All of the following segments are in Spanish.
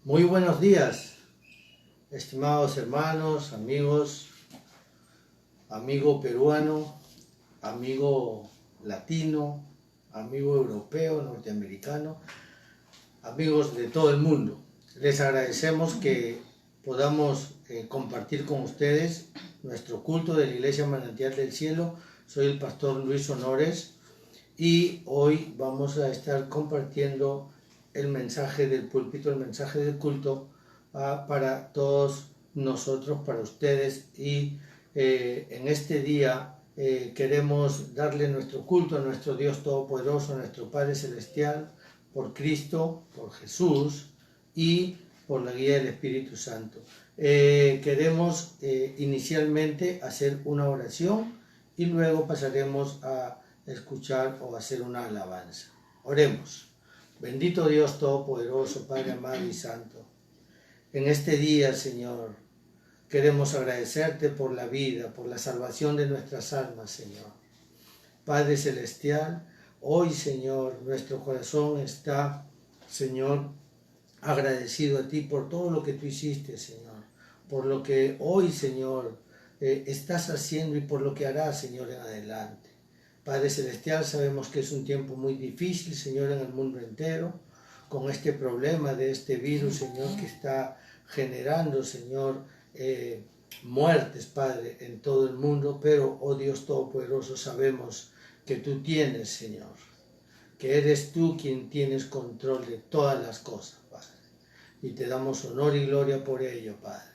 Muy buenos días, estimados hermanos, amigos, amigo peruano, amigo latino, amigo europeo, norteamericano, amigos de todo el mundo. Les agradecemos que podamos compartir con ustedes nuestro culto de la Iglesia Manantial del Cielo. Soy el pastor Luis Honores y hoy vamos a estar compartiendo el mensaje del púlpito, el mensaje del culto para todos nosotros, para ustedes, y en este día queremos darle nuestro culto a nuestro Dios Todopoderoso, a nuestro Padre Celestial, por Cristo, por Jesús y por la guía del Espíritu Santo. Queremos inicialmente hacer una oración y luego pasaremos a escuchar o hacer una alabanza. Oremos. Bendito Dios Todopoderoso, Padre amado y santo. En este día, Señor, queremos agradecerte por la vida, por la salvación de nuestras almas, Señor. Padre Celestial, hoy, Señor, nuestro corazón está, Señor, agradecido a ti por todo lo que tú hiciste, Señor. Por lo que hoy, Señor, estás haciendo y por lo que harás, Señor, en adelante. Padre Celestial, sabemos que es un tiempo muy difícil, Señor, en el mundo entero, con este problema de este virus, Señor, que está generando, Señor, muertes, Padre, en todo el mundo, pero, oh Dios Todopoderoso, sabemos que tú tienes, Señor, que eres tú quien tienes control de todas las cosas, Padre, y te damos honor y gloria por ello, Padre,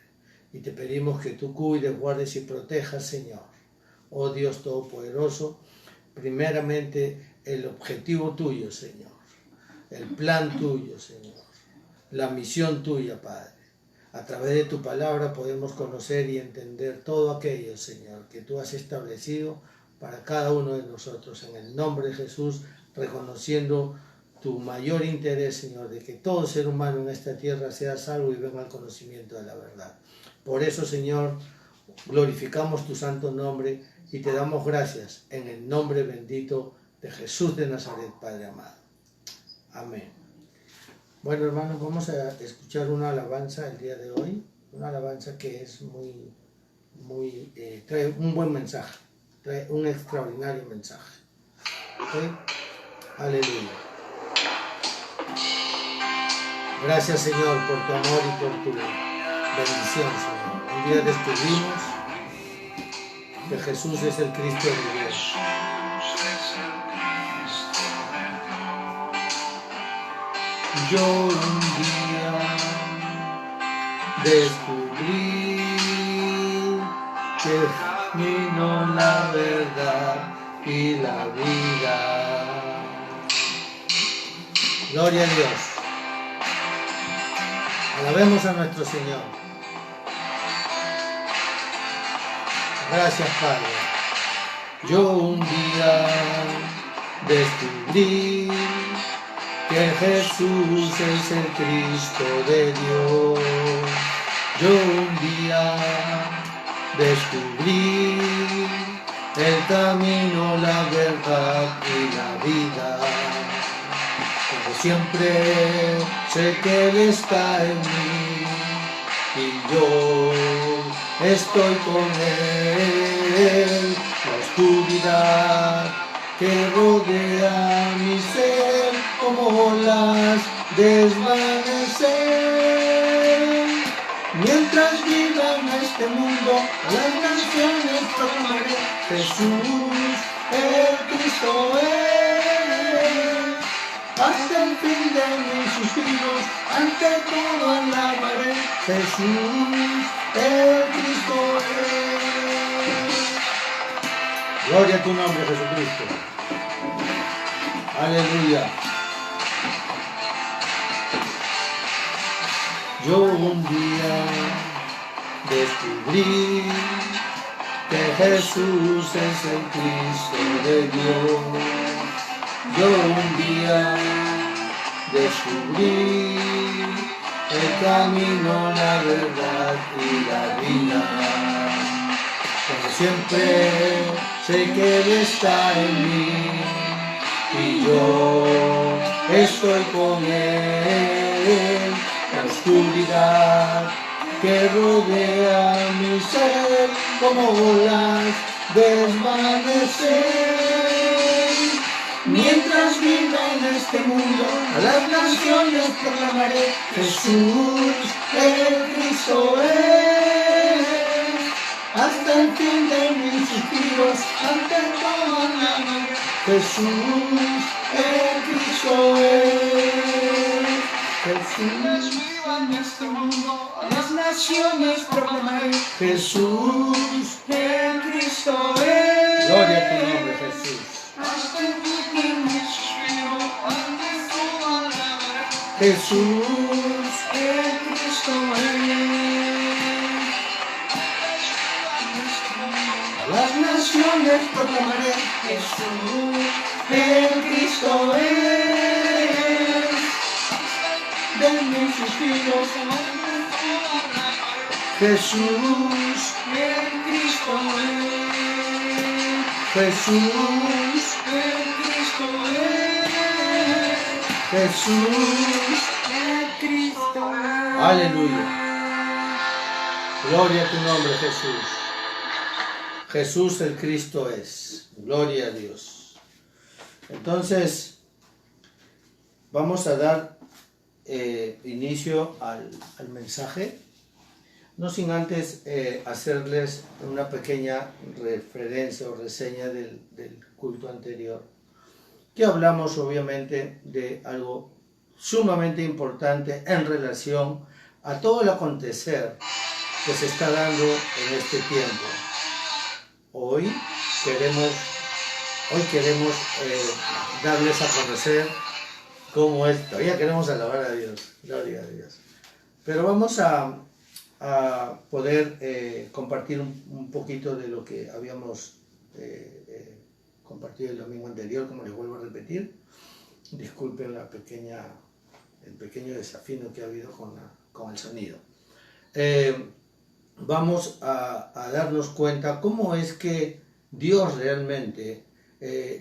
y te pedimos que tú cuides, guardes y protejas, Señor, oh Dios Todopoderoso. Primeramente, el objetivo tuyo, Señor, el plan tuyo, Señor, la misión tuya, Padre. A través de tu palabra podemos conocer y entender todo aquello, Señor, que tú has establecido para cada uno de nosotros. En el nombre de Jesús, reconociendo tu mayor interés, Señor, de que todo ser humano en esta tierra sea salvo y venga al conocimiento de la verdad. Por eso, Señor, glorificamos tu santo nombre y te damos gracias en el nombre bendito de Jesús de Nazaret, Padre amado. Amén. Bueno, hermanos, vamos a escuchar una alabanza el día de hoy, una alabanza que es trae un buen mensaje, trae un extraordinario mensaje. ¿Okay? Aleluya. Gracias, Señor, por tu amor y por tu bendición, Señor. Un día descubrimos que Jesús es el Cristo de Dios. Yo un día descubrí que el camino, la verdad y la vida. Gloria a Dios. Alabemos a nuestro Señor. Gracias, Padre. Yo un día descubrí que Jesús es el Cristo de Dios. Yo un día descubrí el camino, la verdad y la vida. Como siempre sé que Él está en mí y yo estoy con Él. La oscuridad que rodea mi ser como olas desvanecer. Mientras viva en este mundo, las naciones proclamaré: Jesús, el Cristo es. Hasta el fin de mis suspiros, ante todo alabaré: Jesús, el Cristo es. Gloria a tu nombre, Jesucristo. Aleluya. Yo un día descubrí que Jesús es el Cristo de Dios. Yo un día descubrí el camino, la verdad y la vida. Como siempre sé que Él está en mí y yo estoy con Él. La oscuridad libertad que rodea mi ser, como olas desvanecer. Mientras viva en este mundo, a las naciones proclamaré: Jesús, el Cristo es. Hasta el fin de mis suspiros, ante todo alabaré: Jesús, el Cristo es. Jesús viva en este mundo, a las naciones proclamaré: Jesús, el Cristo es. Gloria a tu nombre, Jesús. Hasta el fin de mis suspiros, ante todo alabaré: Jesús, el Cristo es. A las naciones proclamaré: Jesús, el Cristo es. De mis suspiros, Jesús, el Cristo es. Jesús, el Cristo es. Jesús, el Cristo es. Aleluya. Gloria a tu nombre, Jesús. Jesús el Cristo es. Gloria a Dios. Entonces, vamos a dar inicio al mensaje, no sin antes hacerles una pequeña referencia o reseña del culto anterior, que hablamos obviamente de algo sumamente importante en relación a todo el acontecer que se está dando en este tiempo. Hoy queremos darles a conocer cómo es. Todavía queremos alabar a Dios, gloria a Dios. Pero vamos a poder compartir un poquito de lo que habíamos compartido el domingo anterior, como les vuelvo a repetir. Disculpen el pequeño desafío que ha habido con el sonido. Vamos a darnos cuenta cómo es que Dios realmente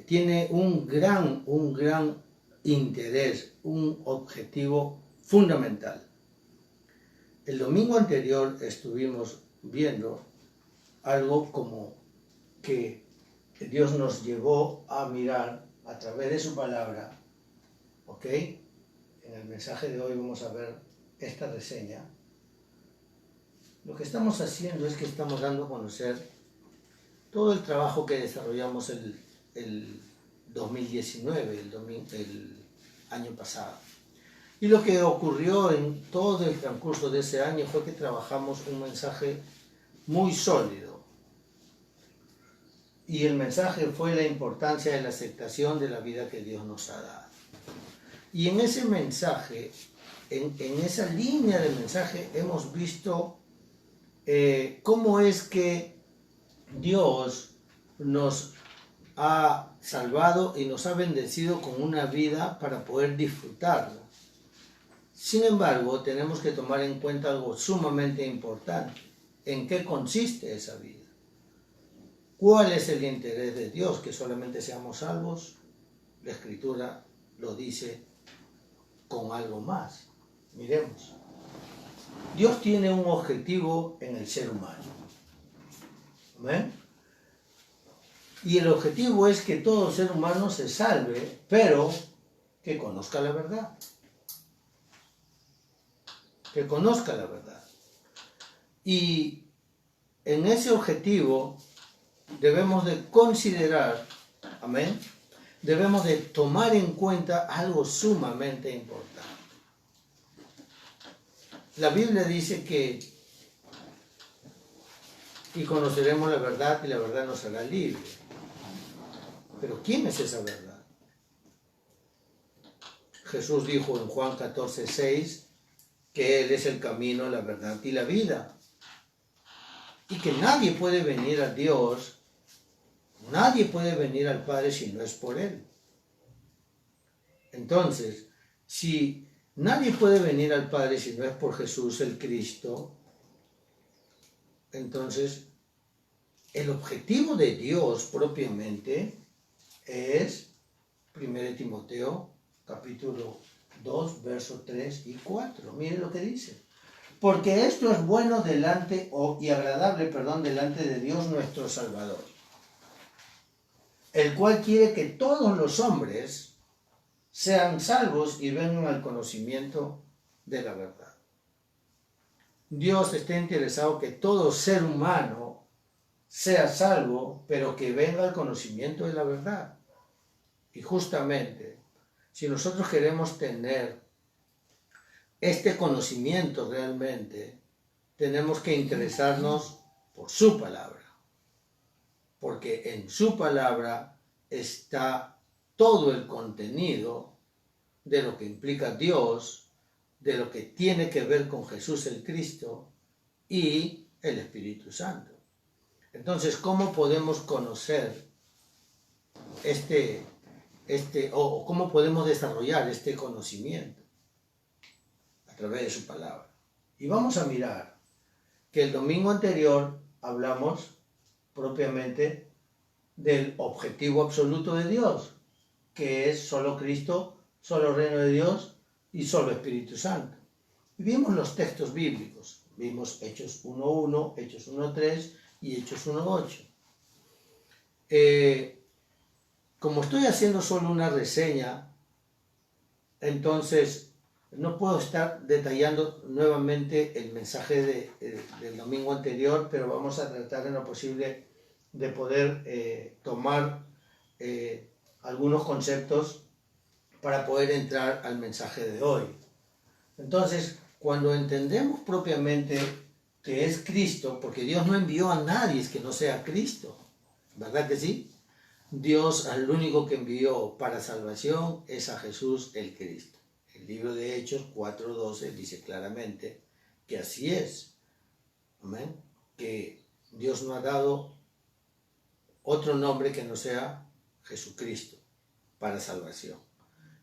tiene un gran interés, un objetivo fundamental. El domingo anterior estuvimos viendo algo como que Dios nos llevó a mirar a través de su palabra, ¿ok? En el mensaje de hoy vamos a ver esta reseña. Lo que estamos haciendo es que estamos dando a conocer todo el trabajo que desarrollamos el 2019, el año pasado. Y lo que ocurrió en todo el transcurso de ese año fue que trabajamos un mensaje muy sólido. Y el mensaje fue la importancia de la aceptación de la vida que Dios nos ha dado. Y en ese mensaje, en esa línea de mensaje, hemos visto cómo es que Dios nos ha salvado y nos ha bendecido con una vida para poder disfrutarla. Sin embargo, tenemos que tomar en cuenta algo sumamente importante. ¿En qué consiste esa vida? ¿Cuál es el interés de Dios? ¿Que solamente seamos salvos? La Escritura lo dice con algo más. Miremos. Dios tiene un objetivo en el ser humano. ¿Amén? Y el objetivo es que todo ser humano se salve, pero que conozca la verdad. Que conozca la verdad. Y en ese objetivo debemos de considerar, amén, debemos de tomar en cuenta algo sumamente importante. La Biblia dice que y conoceremos la verdad y la verdad nos hará libre. Pero ¿quién es esa verdad? Jesús dijo en Juan 14:6 que Él es el camino, la verdad y la vida. Y que nadie puede venir a Dios, nadie puede venir al Padre si no es por Él. Entonces, si nadie puede venir al Padre si no es por Jesús el Cristo, entonces el objetivo de Dios propiamente es 1 Timoteo capítulo 2, versos 3 y 4. Miren lo que dice. porque esto es bueno y agradable, delante de Dios nuestro Salvador, el cual quiere que todos los hombres sean salvos y vengan al conocimiento de la verdad. Dios está interesado que todo ser humano sea salvo, pero que venga al conocimiento de la verdad. Y justamente, si nosotros queremos tener este conocimiento realmente, tenemos que interesarnos por su palabra, porque en su palabra está todo el contenido de lo que implica Dios, de lo que tiene que ver con Jesús el Cristo y el Espíritu Santo. Entonces, ¿cómo podemos conocer o cómo podemos desarrollar este conocimiento? A través de su palabra. Y vamos a mirar que el domingo anterior hablamos propiamente del objetivo absoluto de Dios, que es solo Cristo, solo reino de Dios y solo Espíritu Santo. Y vimos los textos bíblicos, vimos Hechos 1.1, Hechos 1.3 y Hechos 1.8. Como estoy haciendo solo una reseña, entonces no puedo estar detallando nuevamente el mensaje del domingo anterior, pero vamos a tratar en lo posible de poder tomar algunos conceptos para poder entrar al mensaje de hoy. Entonces, cuando entendemos propiamente que es Cristo, porque Dios no envió a nadie que no sea Cristo, ¿verdad que sí? Dios al único que envió para salvación es a Jesús el Cristo. El libro de Hechos 4.12 dice claramente que así es. Amén. Que Dios no ha dado otro nombre que no sea Jesucristo para salvación.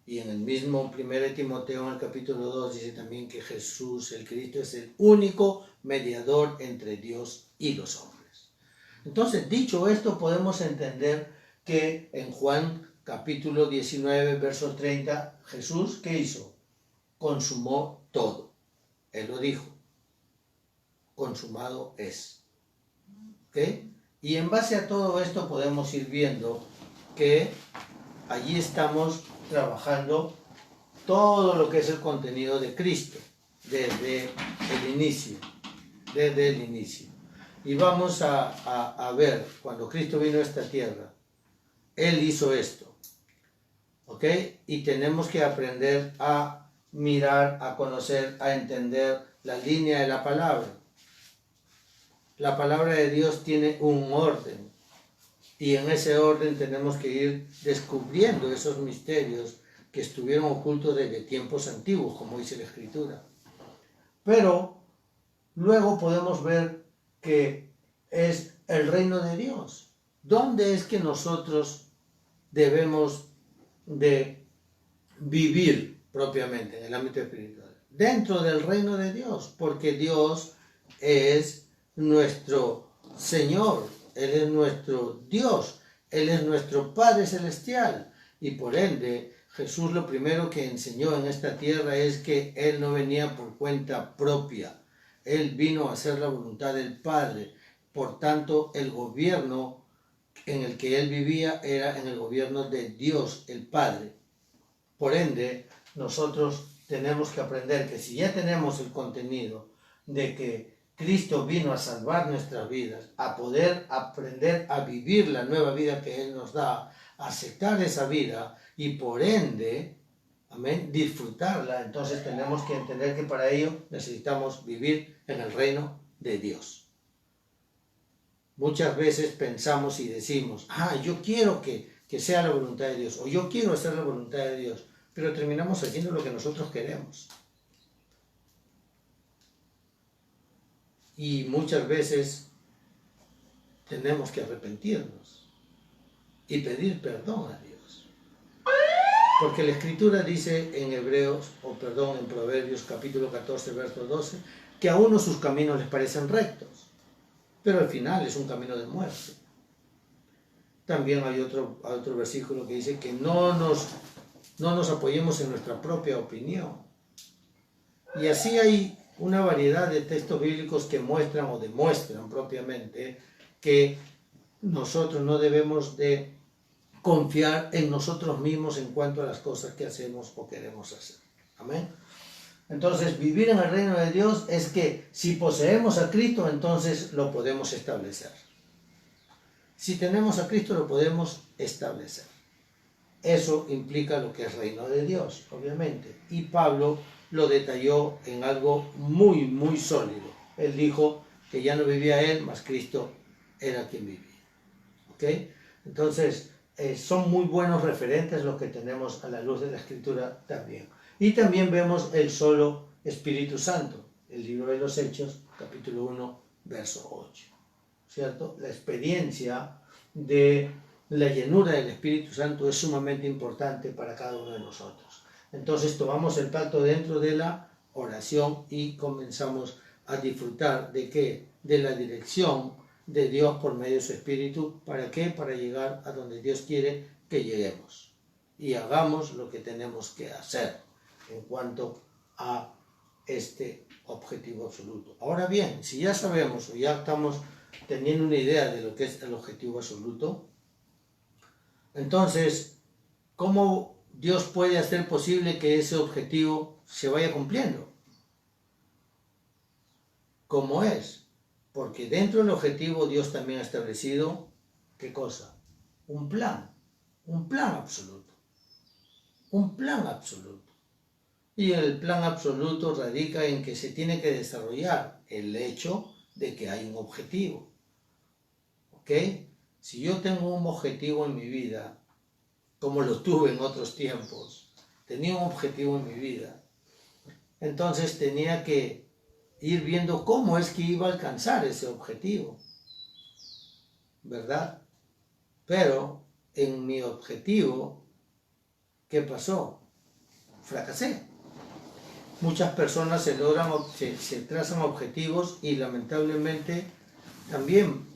Y en el mismo 1 Timoteo, en el capítulo 2, dice también que Jesús el Cristo es el único mediador entre Dios y los hombres. Entonces, dicho esto, podemos entender que en Juan capítulo 19, verso 30, Jesús, ¿qué hizo? Consumó todo. Él lo dijo. Consumado es. ¿Ok? Y en base a todo esto podemos ir viendo que allí estamos trabajando todo lo que es el contenido de Cristo desde el inicio. Desde el inicio. Y vamos a ver, cuando Cristo vino a esta tierra, Él hizo esto. ¿Ok? Y tenemos que aprender a mirar, a conocer, a entender la línea de la palabra. La palabra de Dios tiene un orden. Y en ese orden tenemos que ir descubriendo esos misterios que estuvieron ocultos desde tiempos antiguos, como dice la Escritura. Pero luego podemos ver que es el reino de Dios. ¿Dónde es que nosotros debemos de vivir propiamente en el ámbito espiritual? Dentro del reino de Dios, porque Dios es nuestro Señor, Él es nuestro Dios, Él es nuestro Padre Celestial, y por ende Jesús lo primero que enseñó en esta tierra es que Él no venía por cuenta propia, Él vino a hacer la voluntad del Padre. Por tanto, el gobierno en el que Él vivía era en el gobierno de Dios, el Padre. Por ende, nosotros tenemos que aprender que si ya tenemos el contenido de que Cristo vino a salvar nuestras vidas, a poder aprender a vivir la nueva vida que Él nos da, a aceptar esa vida y por ende, amén, disfrutarla, entonces tenemos que entender que para ello necesitamos vivir en el reino de Dios. Muchas veces pensamos y decimos, yo quiero que sea la voluntad de Dios, o yo quiero hacer la voluntad de Dios, pero terminamos haciendo lo que nosotros queremos. Y muchas veces tenemos que arrepentirnos y pedir perdón a Dios. Porque la Escritura dice en Proverbios capítulo 14, verso 12, que a unos sus caminos les parecen rectos, pero al final es un camino de muerte. También hay otro versículo que dice que no nos apoyemos en nuestra propia opinión. Y así hay una variedad de textos bíblicos que muestran o demuestran propiamente que nosotros no debemos de confiar en nosotros mismos en cuanto a las cosas que hacemos o queremos hacer. Amén. Entonces, vivir en el reino de Dios es que si poseemos a Cristo, entonces lo podemos establecer. Si tenemos a Cristo, lo podemos establecer. Eso implica lo que es reino de Dios, obviamente. Y Pablo lo detalló en algo muy, muy sólido. Él dijo que ya no vivía él, mas Cristo era quien vivía. ¿Ok? Entonces, son muy buenos referentes los que tenemos a la luz de la Escritura también. Y también vemos el solo Espíritu Santo, el libro de los Hechos, capítulo 1, verso 8. ¿Cierto? La experiencia de la llenura del Espíritu Santo es sumamente importante para cada uno de nosotros. Entonces tomamos el pacto dentro de la oración y comenzamos a disfrutar de ¿qué? De la dirección de Dios por medio de su Espíritu. ¿Para qué? Para llegar a donde Dios quiere que lleguemos y hagamos lo que tenemos que hacer en cuanto a este objetivo absoluto. Ahora bien, si ya sabemos o ya estamos teniendo una idea de lo que es el objetivo absoluto, entonces, ¿cómo Dios puede hacer posible que ese objetivo se vaya cumpliendo? ¿Cómo es? Porque dentro del objetivo Dios también ha establecido, ¿qué cosa? Un plan absoluto, un plan absoluto. Y el plan absoluto radica en que se tiene que desarrollar el hecho de que hay un objetivo. ¿Ok? Si yo tengo un objetivo en mi vida, como lo tuve en otros tiempos, tenía un objetivo en mi vida, entonces tenía que ir viendo cómo es que iba a alcanzar ese objetivo, ¿verdad? Pero en mi objetivo, ¿qué pasó? Fracasé. Muchas personas se trazan objetivos y lamentablemente también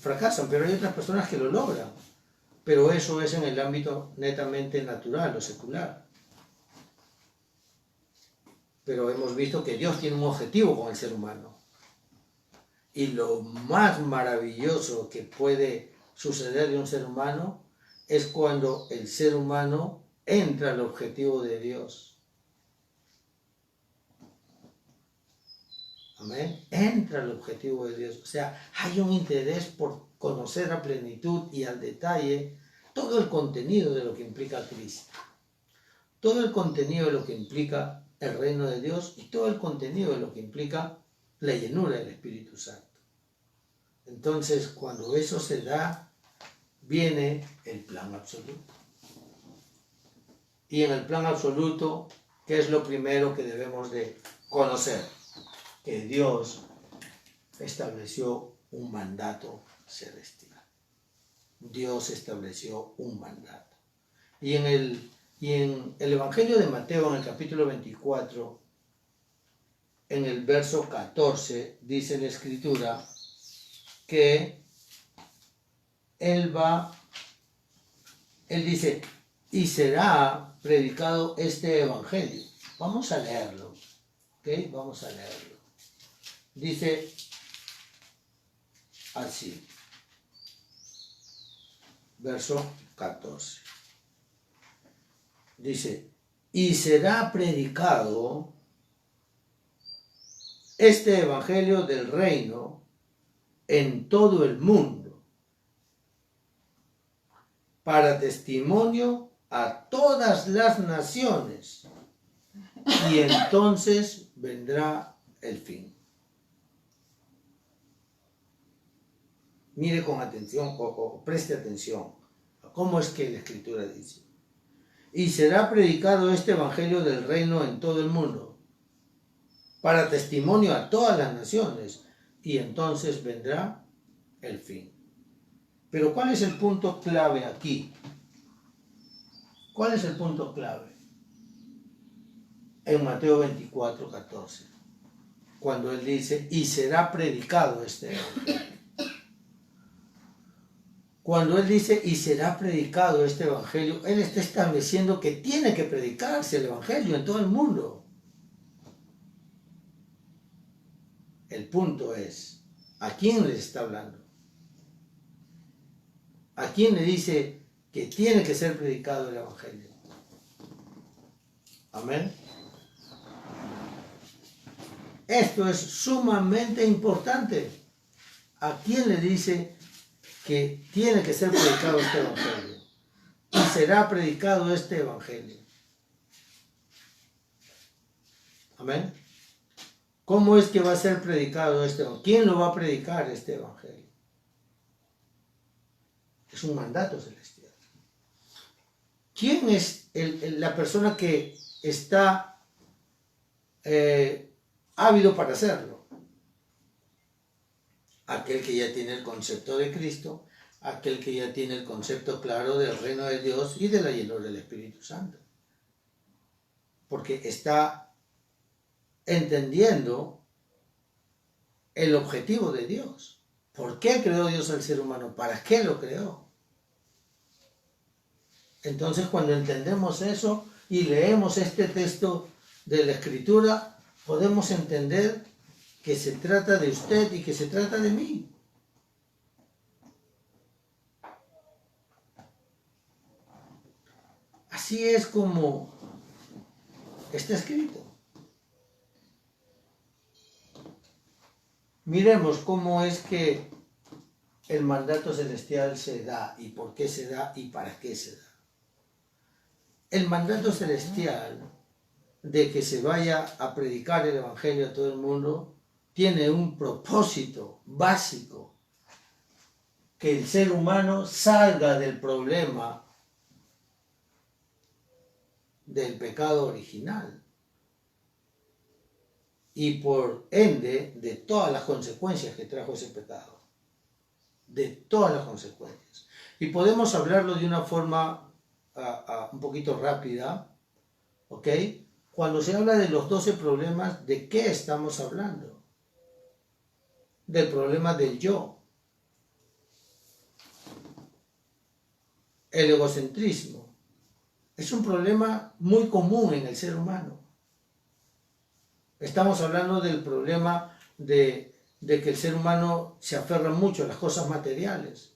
fracasan, pero hay otras personas que lo logran. Pero eso es en el ámbito netamente natural o secular. Pero hemos visto que Dios tiene un objetivo con el ser humano. Y lo más maravilloso que puede suceder de un ser humano es cuando el ser humano entra al objetivo de Dios. Amén. Entra al objetivo de Dios. O sea, hay un interés por conocer a plenitud y al detalle todo el contenido de lo que implica Cristo. Todo el contenido de lo que implica el reino de Dios y todo el contenido de lo que implica la llenura del Espíritu Santo. Entonces, cuando eso se da, viene el plan absoluto. Y en el plan absoluto, ¿qué es lo primero que debemos de conocer? Que Dios estableció un mandato celestial. Dios estableció un mandato. Y en el Evangelio de Mateo, en el capítulo 24, en el verso 14, dice la Escritura que Él dice, y será predicado este Evangelio. Vamos a leerlo, ¿ok? Vamos a leerlo. Dice así, verso 14. Dice, y será predicado este Evangelio del reino en todo el mundo, para testimonio a todas las naciones, y entonces vendrá el fin. Mire con atención o preste atención a cómo es que la Escritura dice. Y será predicado este Evangelio del reino en todo el mundo, para testimonio a todas las naciones, y entonces vendrá el fin. Pero ¿cuál es el punto clave aquí? ¿Cuál es el punto clave? En Mateo 24, 14, cuando Él dice, y será predicado este Evangelio. Cuando Él dice, y será predicado este Evangelio, Él está estableciendo que tiene que predicarse el Evangelio en todo el mundo. El punto es, ¿a quién les está hablando? ¿A quién le dice que tiene que ser predicado el Evangelio? Amén. Esto es sumamente importante. ¿A quién le dice que tiene que ser predicado este Evangelio? Y será predicado este Evangelio. Amén. ¿Cómo es que va a ser predicado este Evangelio? ¿Quién lo va a predicar este Evangelio? Es un mandato celestial. ¿Quién es la persona que está ávido para hacerlo? Aquel que ya tiene el concepto de Cristo, aquel que ya tiene el concepto claro del reino de Dios y de la llenura del Espíritu Santo. Porque está entendiendo el objetivo de Dios. ¿Por qué creó Dios al ser humano? ¿Para qué lo creó? Entonces, cuando entendemos eso y leemos este texto de la Escritura, podemos entender que se trata de usted y que se trata de mí. Así es como está escrito. Miremos cómo es que el mandato celestial se da y por qué se da y para qué se da. El mandato celestial de que se vaya a predicar el Evangelio a todo el mundo tiene un propósito básico: que el ser humano salga del problema del pecado original y por ende de todas las consecuencias que trajo ese pecado, de todas las consecuencias. Y podemos hablarlo de una forma un poquito rápida, ¿ok? Cuando se habla de los 12 problemas, ¿de qué estamos hablando? Del problema del yo, el egocentrismo. Es un problema muy común en el ser humano. Estamos hablando del problema de que el ser humano se aferra mucho a las cosas materiales.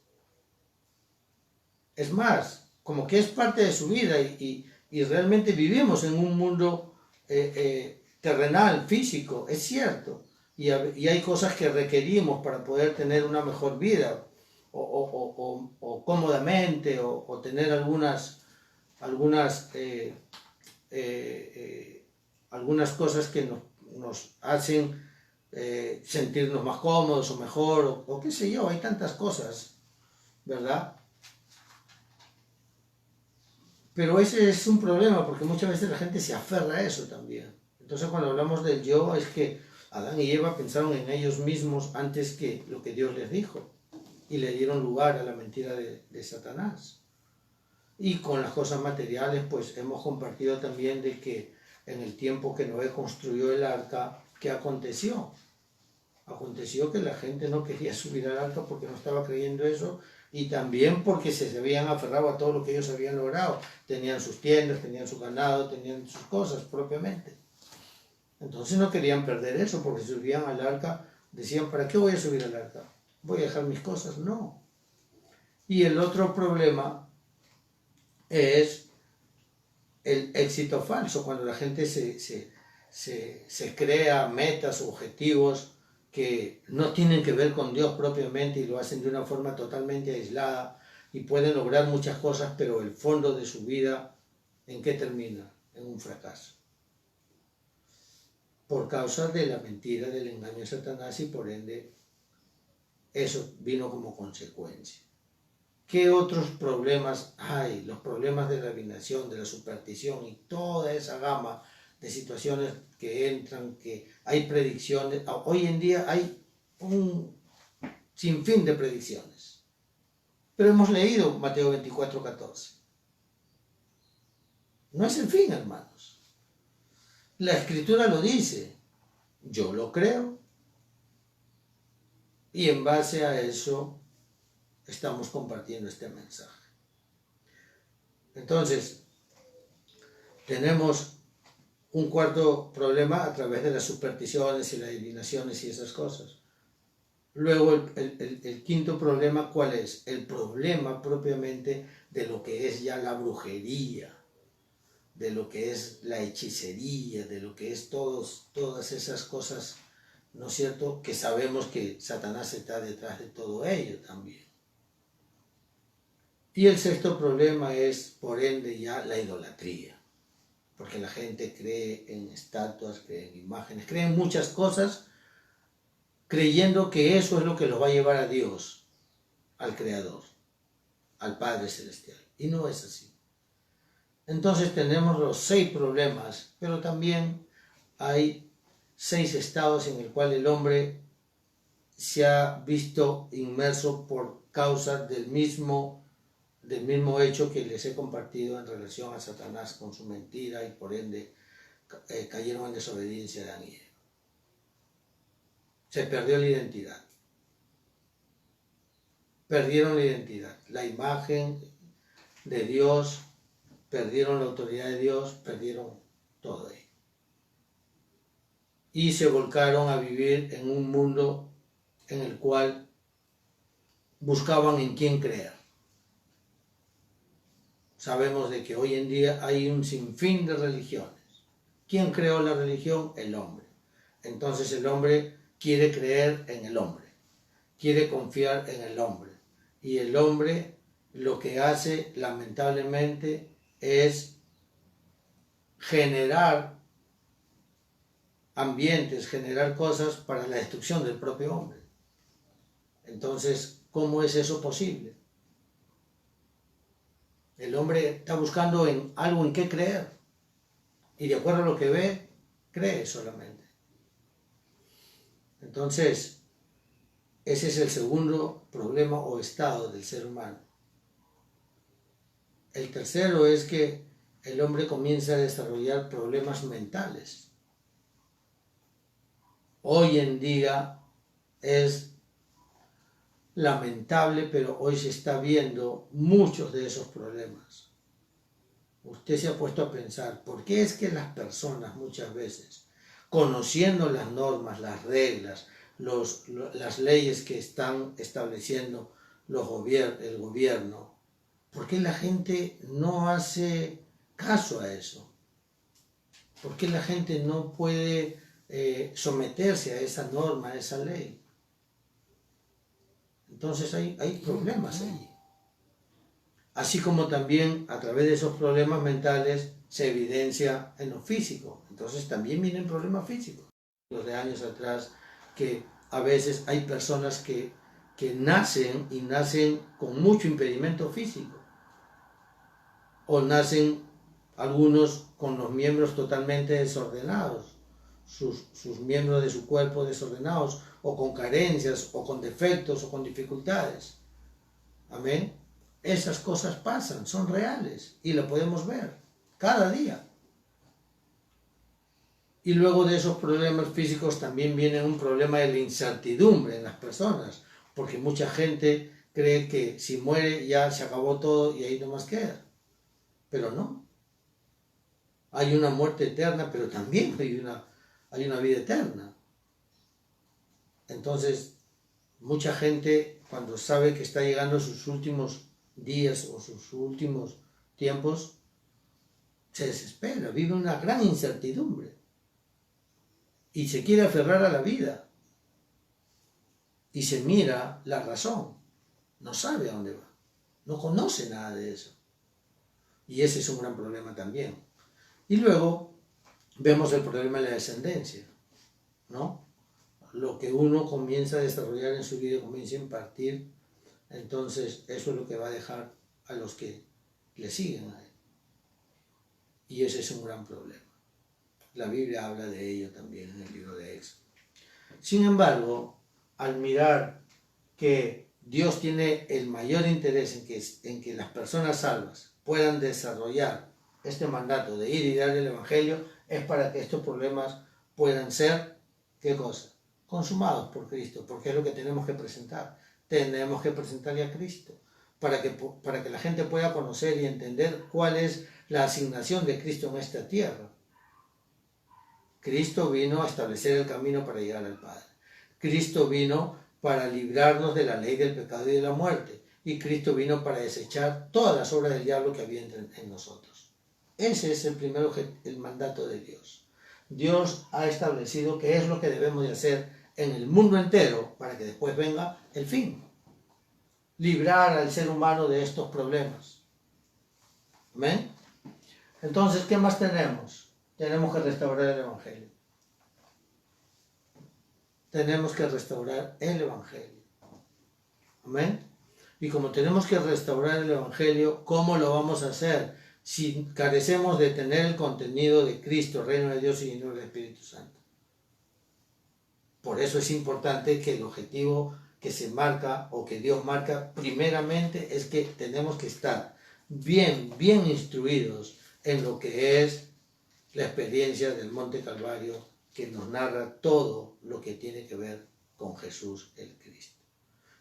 Es más, como que es parte de su vida y realmente vivimos en un mundo terrenal, físico, es cierto. Y hay cosas que requerimos para poder tener una mejor vida o cómodamente o tener algunas cosas que nos hacen sentirnos más cómodos o mejor o qué sé yo, hay tantas cosas, ¿verdad? Pero ese es un problema porque muchas veces la gente se aferra a eso también. Entonces cuando hablamos del yo es que Adán y Eva pensaron en ellos mismos antes que lo que Dios les dijo y le dieron lugar a la mentira de Satanás. Y con las cosas materiales pues hemos compartido también de que en el tiempo que Noé construyó el arca, ¿qué aconteció? Aconteció que la gente no quería subir al arca porque no estaba creyendo eso y también porque se habían aferrado a todo lo que ellos habían logrado. Tenían sus tiendas, tenían su ganado, tenían sus cosas propiamente. Entonces no querían perder eso porque si subían al arca decían, ¿para qué voy a subir al arca? ¿Voy a dejar mis cosas? No. Y el otro problema es el éxito falso, cuando la gente se crea metas o objetivos que no tienen que ver con Dios propiamente y lo hacen de una forma totalmente aislada y pueden lograr muchas cosas, pero el fondo de su vida, ¿en qué termina? En un fracaso. Por causa de la mentira, del engaño de Satanás y por ende eso vino como consecuencia. ¿Qué otros problemas hay? Los problemas de la adivinación, de la superstición y toda esa gama de situaciones que entran, que hay predicciones. Hoy en día hay un sinfín de predicciones. Pero hemos leído Mateo 24:14. No es el fin, hermanos. La Escritura lo dice. Yo lo creo. Y en base a eso estamos compartiendo este mensaje. Entonces, tenemos un cuarto problema a través de las supersticiones y las adivinaciones y esas cosas. Luego el quinto problema, ¿cuál es? El problema propiamente de lo que es ya la brujería, de lo que es la hechicería, de lo que es todas esas cosas, ¿no es cierto?, que sabemos que Satanás está detrás de todo ello también. Y el sexto problema es, por ende, ya la idolatría. Porque la gente cree en estatuas, cree en imágenes, cree en muchas cosas, creyendo que eso es lo que los va a llevar a Dios, al Creador, al Padre Celestial. Y no es así. Entonces tenemos los 6 problemas, pero también hay 6 estados en el cual el hombre se ha visto inmerso por causa del mismo hecho que les he compartido en relación a Satanás con su mentira, y por ende cayeron en desobediencia de Adán y Eva. Se perdió la identidad. Perdieron la identidad, la imagen de Dios, perdieron la autoridad de Dios, perdieron todo ello. Y se volcaron a vivir en un mundo en el cual buscaban en quién creer. Sabemos de que hoy en día hay un sinfín de religiones. ¿Quién creó la religión? El hombre. Entonces el hombre quiere creer en el hombre, quiere confiar en el hombre. Y el hombre lo que hace, lamentablemente, es generar ambientes, generar cosas para la destrucción del propio hombre. Entonces, ¿cómo es eso posible? El hombre está buscando en algo en qué creer, y de acuerdo a lo que ve, cree solamente. Entonces, ese es el segundo problema o estado del ser humano. El tercero es que el hombre comienza a desarrollar problemas mentales. Hoy en día es lamentable, pero hoy se está viendo muchos de esos problemas. Usted se ha puesto a pensar, ¿por qué es que las personas muchas veces, conociendo las normas, las reglas, las leyes que están estableciendo el gobierno, ¿por qué la gente no hace caso a eso? ¿Por qué la gente no puede someterse a esa norma, a esa ley? Entonces hay problemas allí. Así como también a través de esos problemas mentales se evidencia en lo físico. Entonces también vienen problemas físicos. Los de años atrás, que a veces hay personas que nacen y nacen con mucho impedimento físico. O nacen algunos con los miembros totalmente desordenados, sus miembros de su cuerpo desordenados, o con carencias, o con defectos, o con dificultades. Amén. Esas cosas pasan, son reales, y lo podemos ver cada día. Y luego de esos problemas físicos también viene un problema de la incertidumbre en las personas, porque mucha gente cree que si muere ya se acabó todo y ahí nomás queda. Pero no. Hay una muerte eterna, pero también hay una vida eterna. Entonces, mucha gente, cuando sabe que está llegando sus últimos días o sus últimos tiempos, se desespera, vive una gran incertidumbre y se quiere aferrar a la vida y se mira la razón, no sabe a dónde va, no conoce nada de eso, y ese es un gran problema también. Y luego vemos el problema de la descendencia, ¿no? Lo que uno comienza a desarrollar en su vida, comienza a impartir, entonces eso es lo que va a dejar a los que le siguen a él. Y ese es un gran problema. La Biblia habla de ello también en el libro de Éxodo. Sin embargo, al mirar que Dios tiene el mayor interés en que las personas salvas puedan desarrollar este mandato de ir y dar el Evangelio, es para que estos problemas puedan ser, ¿qué cosa? Consumados por Cristo, porque es lo que tenemos que presentar. Tenemos que presentarle a Cristo para que la gente pueda conocer y entender cuál es la asignación de Cristo en esta tierra. Cristo vino a establecer el camino para llegar al Padre. Cristo vino para librarnos de la ley del pecado y de la muerte. Y Cristo vino para desechar todas las obras del diablo que había en nosotros. Ese es el mandato de Dios. Dios ha establecido qué es lo que debemos de hacer en el mundo entero para que después venga el fin. Librar al ser humano de estos problemas. ¿Amén? Entonces, ¿qué más tenemos? Tenemos que restaurar el Evangelio. Tenemos que restaurar el Evangelio. ¿Amén? Y como tenemos que restaurar el Evangelio, ¿cómo lo vamos a hacer si carecemos de tener el contenido de Cristo, Reino de Dios y llenura del Espíritu Santo? Por eso es importante que el objetivo que se marca o que Dios marca primeramente es que tenemos que estar bien instruidos en lo que es la experiencia del Monte Calvario, que nos narra todo lo que tiene que ver con Jesús el Cristo.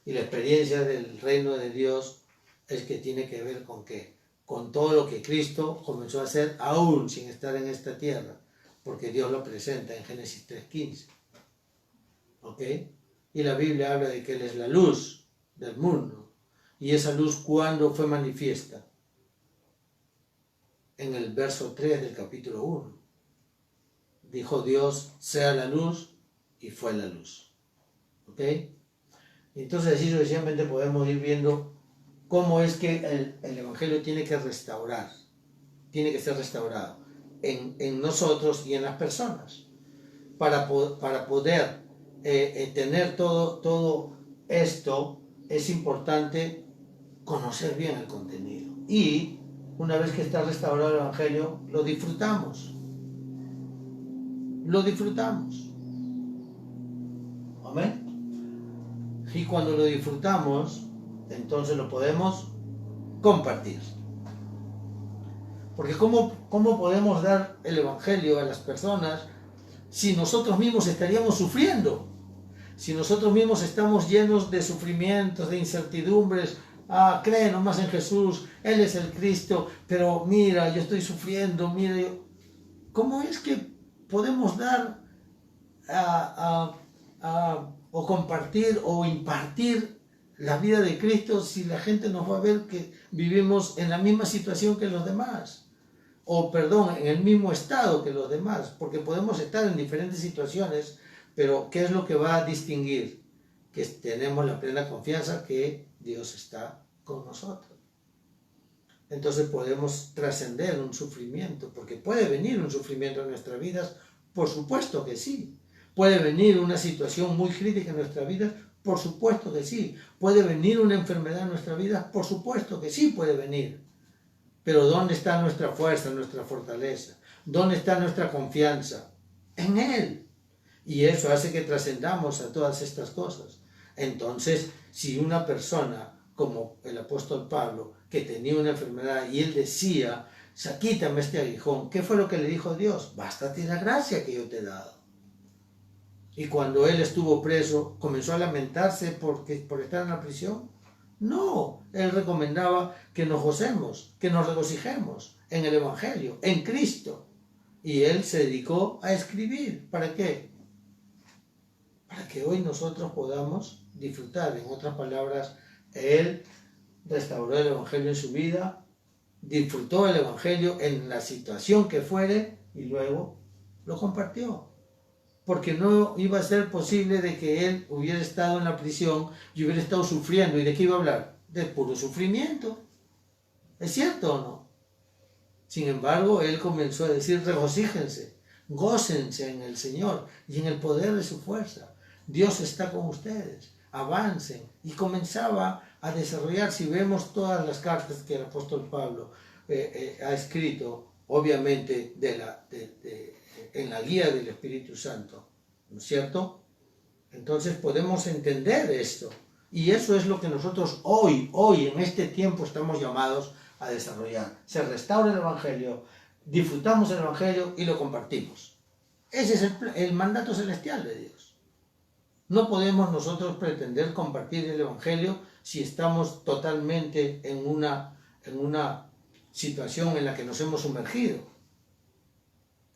Y la experiencia del reino de Dios es que tiene que ver con ¿qué? Con todo lo que Cristo comenzó a hacer aún sin estar en esta tierra, porque Dios lo presenta en Génesis 3:15. ¿Ok? Y la Biblia habla de que Él es la luz del mundo. Y esa luz, ¿cuándo fue manifiesta? En el verso 3 del capítulo 1. Dijo Dios, sea la luz, y fue la luz. ¿Ok? Entonces así sucesivamente podemos ir viendo cómo es que el Evangelio tiene que restaurar, tiene que ser restaurado en nosotros y en las personas. Para poder tener todo esto, es importante conocer bien el contenido. Y una vez que está restaurado el Evangelio, lo disfrutamos. Lo disfrutamos. Amén. Y cuando lo disfrutamos, entonces lo podemos compartir. Porque ¿cómo podemos dar el Evangelio a las personas si nosotros mismos estaríamos sufriendo? Si nosotros mismos estamos llenos de sufrimientos, de incertidumbres. Cree nomás en Jesús, Él es el Cristo, pero mira, yo estoy sufriendo, mira, ¿cómo es que podemos dar o compartir o impartir la vida de Cristo si la gente nos va a ver que vivimos en la misma situación que los demás? En el mismo estado que los demás, porque podemos estar en diferentes situaciones, pero ¿qué es lo que va a distinguir? Que tenemos la plena confianza que Dios está con nosotros. Entonces podemos trascender un sufrimiento, porque puede venir un sufrimiento en nuestras vidas, por supuesto que sí. Puede venir una situación muy crítica en nuestra vida, por supuesto que sí. Puede venir una enfermedad en nuestra vida, por supuesto que sí puede venir. Pero ¿dónde está nuestra fuerza, nuestra fortaleza? ¿Dónde está nuestra confianza? En Él. Y eso hace que trascendamos a todas estas cosas. Entonces, si una persona, como el apóstol Pablo, que tenía una enfermedad y él decía, quítame este aguijón, ¿qué fue lo que le dijo Dios? Bástate la gracia que yo te he dado. Y cuando él estuvo preso, ¿comenzó a lamentarse por estar en la prisión? No, él recomendaba que nos gocemos, que nos regocijemos en el Evangelio, en Cristo. Y él se dedicó a escribir. ¿Para qué? Para que hoy nosotros podamos disfrutar. En otras palabras, él restauró el Evangelio en su vida, disfrutó el Evangelio en la situación que fuere y luego lo compartió. Porque no iba a ser posible de que él hubiera estado en la prisión y hubiera estado sufriendo. ¿Y de qué iba a hablar? De puro sufrimiento. ¿Es cierto o no? Sin embargo, él comenzó a decir, regocíjense, gócense en el Señor y en el poder de su fuerza. Dios está con ustedes, avancen. Y comenzaba a desarrollar, si vemos todas las cartas que el apóstol Pablo ha escrito, obviamente en la guía del Espíritu Santo, ¿no es cierto? Entonces podemos entender esto. Y eso es lo que nosotros hoy, en este tiempo, estamos llamados a desarrollar. Se restaura el Evangelio, disfrutamos el Evangelio y lo compartimos. Ese es el mandato celestial de Dios. No podemos nosotros pretender compartir el Evangelio si estamos totalmente en una situación en la que nos hemos sumergido.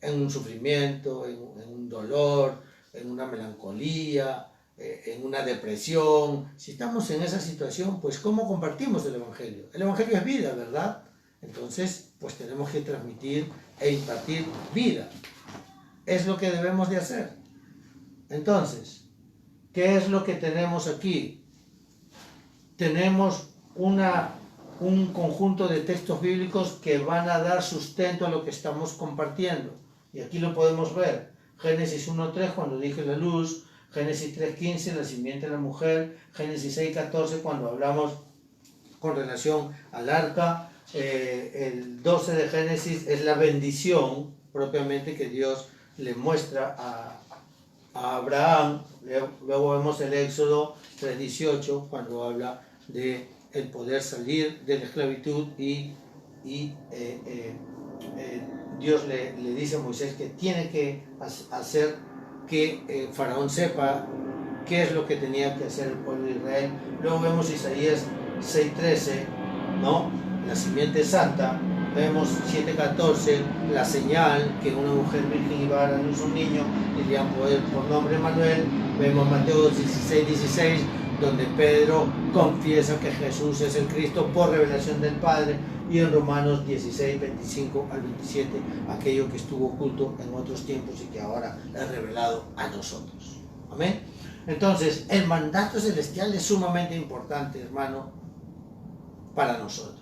en un sufrimiento, en un dolor, en una melancolía, en una depresión. Si estamos en esa situación, pues ¿cómo compartimos el Evangelio? El Evangelio es vida, ¿verdad? Entonces, pues tenemos que transmitir e impartir vida. Es lo que debemos de hacer. Entonces, ¿qué es lo que tenemos aquí? Tenemos un conjunto de textos bíblicos que van a dar sustento a lo que estamos compartiendo. Y aquí lo podemos ver. Génesis 1.3, cuando dije la luz. Génesis 3.15, la simiente de la mujer. Génesis 6.14, cuando hablamos con relación al arca. El 12 de Génesis es la bendición propiamente que Dios le muestra a Abraham. Luego vemos el Éxodo 3.18, cuando habla de el poder salir de la esclavitud y Dios le dice a Moisés que tiene que hacer que Faraón sepa qué es lo que tenía que hacer el pueblo de Israel. Luego vemos Isaías 6.13, ¿no? La simiente santa. Vemos 7.14, la señal que una mujer virgen iba a dar a luz un niño y le han poder por nombre Manuel. Vemos Mateo 16.16, donde Pedro confiesa que Jesús es el Cristo por revelación del Padre, y en Romanos 16.25 al 27, aquello que estuvo oculto en otros tiempos y que ahora es revelado a nosotros. Amén. Entonces, el mandato celestial es sumamente importante, hermano, para nosotros.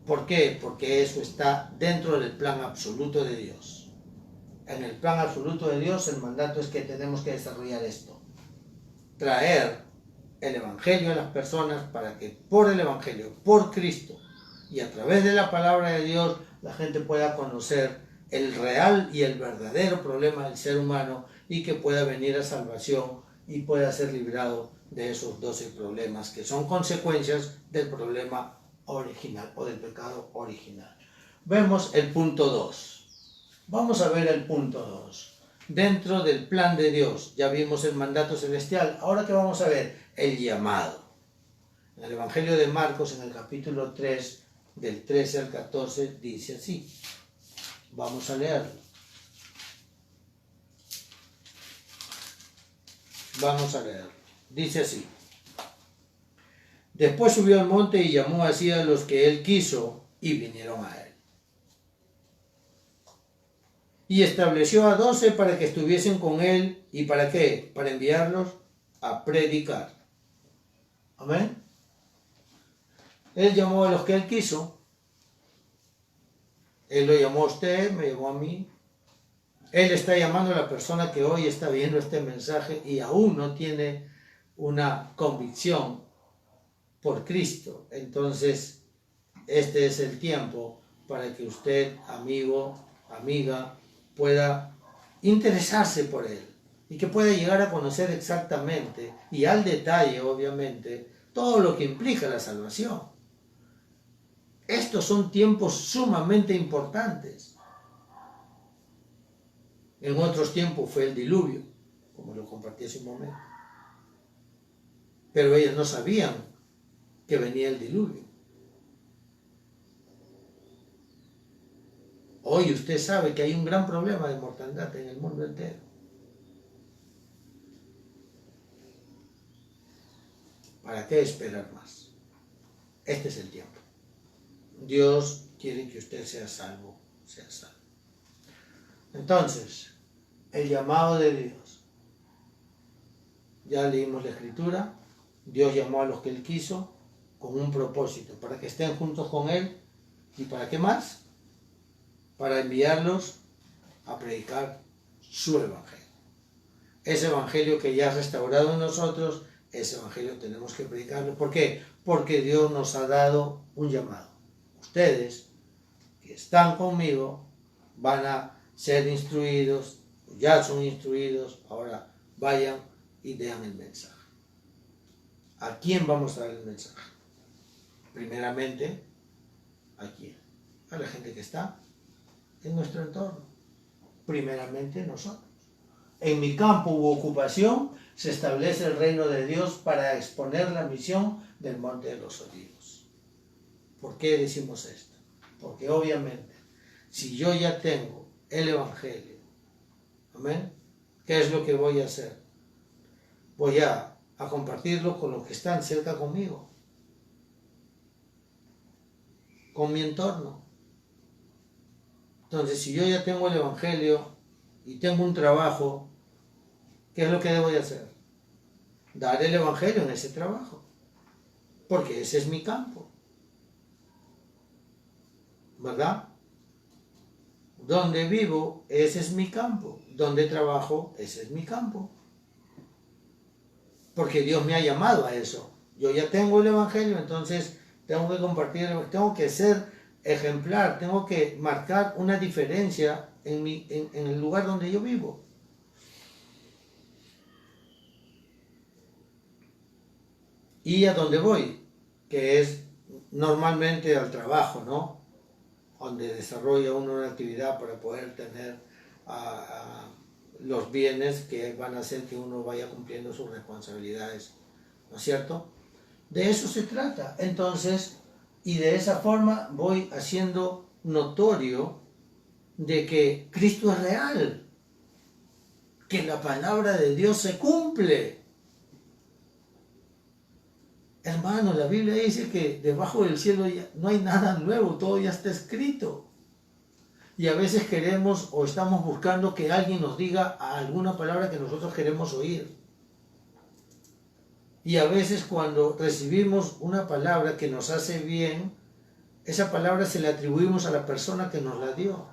¿Por qué? Porque eso está dentro del plan absoluto de Dios. En el plan absoluto de Dios, el mandato es que tenemos que desarrollar esto. Traer el Evangelio a las personas para que por el Evangelio, por Cristo y a través de la palabra de Dios, la gente pueda conocer el real y el verdadero problema del ser humano y que pueda venir a salvación y pueda ser librado de esos 12 problemas que son consecuencias del problema original o del pecado original. Vemos el punto 2. Vamos a ver el punto 2. Dentro del plan de Dios, ya vimos el mandato celestial. Ahora que vamos a ver el llamado. En el Evangelio de Marcos, en el capítulo 3, del 13 al 14, dice así. Vamos a leerlo. Vamos a leerlo. Dice así. Después subió al monte y llamó así a los que él quiso y vinieron a él. Y estableció a 12 para que estuviesen con él. ¿Y para qué? Para enviarlos a predicar. Amén. Él llamó a los que él quiso. Él lo llamó a usted, me llamó a mí. Él está llamando a la persona que hoy está viendo este mensaje y aún no tiene una convicción por Cristo. Entonces, este es el tiempo para que usted, amigo, amiga, pueda interesarse por él y que pueda llegar a conocer exactamente y al detalle, obviamente, todo lo que implica la salvación. Estos son tiempos sumamente importantes. En otros tiempos fue el diluvio, como lo compartí hace un momento. Pero ellos no sabían que venía el diluvio. Hoy usted sabe que hay un gran problema de mortandad en el mundo entero. ¿Para qué esperar más? Este es el tiempo. Dios quiere que usted sea salvo, sea salvo. Entonces, el llamado de Dios. Ya leímos la Escritura. Dios llamó a los que Él quiso con un propósito, para que estén juntos con Él. ¿Y para qué más? Para enviarlos a predicar su Evangelio. Ese Evangelio que ya ha restaurado en nosotros, ese Evangelio tenemos que predicarlo. ¿Por qué? Porque Dios nos ha dado un llamado. Ustedes que están conmigo van a ser instruidos, ya son instruidos, ahora vayan y den el mensaje. ¿A quién vamos a dar el mensaje? Primeramente, ¿a quién? A la gente que está en nuestro entorno. Primeramente nosotros. En mi campo u ocupación se establece el reino de Dios para exponer la misión del Monte de los Olivos. ¿Por qué decimos esto? Porque obviamente, si yo ya tengo el Evangelio. Amén. ¿Qué es lo que voy a hacer? Voy a compartirlo con los que están cerca conmigo, con mi entorno. Entonces, si yo ya tengo el Evangelio y tengo un trabajo, ¿qué es lo que debo de hacer? Dar el Evangelio en ese trabajo, porque ese es mi campo, ¿verdad? Donde vivo, ese es mi campo. Donde trabajo, ese es mi campo. Porque Dios me ha llamado a eso. Yo ya tengo el Evangelio, entonces tengo que compartir, tengo que ser ejemplar, tengo que marcar una diferencia en el lugar donde yo vivo. Y a donde voy, que es normalmente al trabajo, ¿no? Donde desarrolla uno una actividad para poder tener los bienes que van a hacer que uno vaya cumpliendo sus responsabilidades, ¿no es cierto? De eso se trata. Entonces, y de esa forma voy haciendo notorio de que Cristo es real, que la palabra de Dios se cumple. Hermano, la Biblia dice que debajo del cielo ya no hay nada nuevo, todo ya está escrito. Y a veces queremos o estamos buscando que alguien nos diga alguna palabra que nosotros queremos oír. Y a veces cuando recibimos una palabra que nos hace bien, esa palabra se la atribuimos a la persona que nos la dio.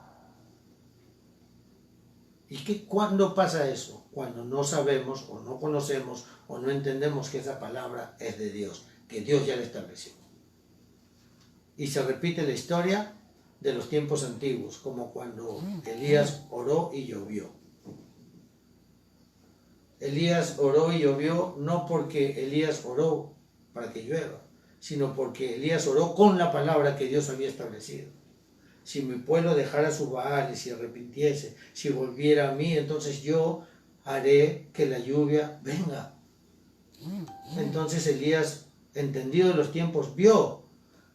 ¿Y cuándo pasa eso? Cuando no sabemos o no conocemos o no entendemos que esa palabra es de Dios, que Dios ya la estableció. Y se repite la historia de los tiempos antiguos, como cuando Elías oró y llovió. Elías oró y llovió no porque Elías oró para que llueva, sino porque Elías oró con la palabra que Dios había establecido. Si mi pueblo dejara sus baales, si arrepintiese, si volviera a mí, entonces yo haré que la lluvia venga. Entonces Elías, entendido de los tiempos, vio